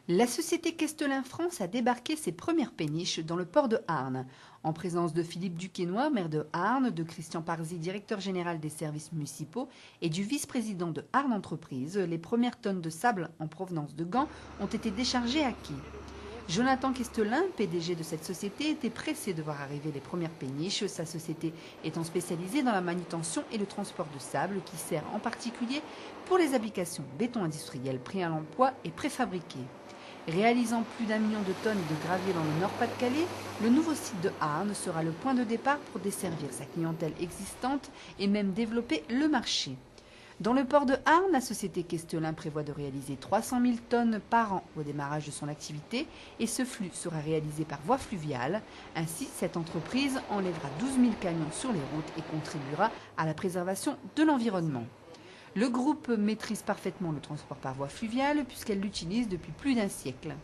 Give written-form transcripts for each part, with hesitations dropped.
La société Kestelin France a débarqué ses premières péniches dans le port de Arnes. En présence de Philippe Duquesnoy, maire de Arnes, de Christian Parzi, directeur général des services municipaux, et du vice-président de Arnes Entreprises, les premières tonnes de sable en provenance de Gand ont été déchargées à quai. Jonathan Kestelin, PDG de cette société, était pressé de voir arriver les premières péniches, sa société étant spécialisée dans la manutention et le transport de sable qui sert en particulier pour les applications béton industriel pris à l'emploi et préfabriqué. Réalisant plus d'1 million de tonnes de gravier dans le Nord-Pas-de-Calais, le nouveau site de Arnes sera le point de départ pour desservir sa clientèle existante et même développer le marché. Dans le port de Arnes, la société Kestelin prévoit de réaliser 300 000 tonnes par an au démarrage de son activité et ce flux sera réalisé par voie fluviale. Ainsi, cette entreprise enlèvera 12 000 camions sur les routes et contribuera à la préservation de l'environnement. Le groupe maîtrise parfaitement le transport par voie fluviale puisqu'elle l'utilise depuis plus d'1 siècle.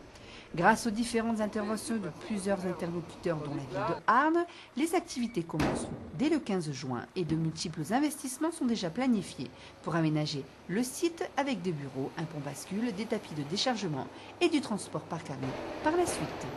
Grâce aux différentes interventions de plusieurs interlocuteurs dont la ville de Arnes, les activités commenceront dès le 15 juin et de multiples investissements sont déjà planifiés pour aménager le site avec des bureaux, un pont bascule, des tapis de déchargement et du transport par camion par la suite.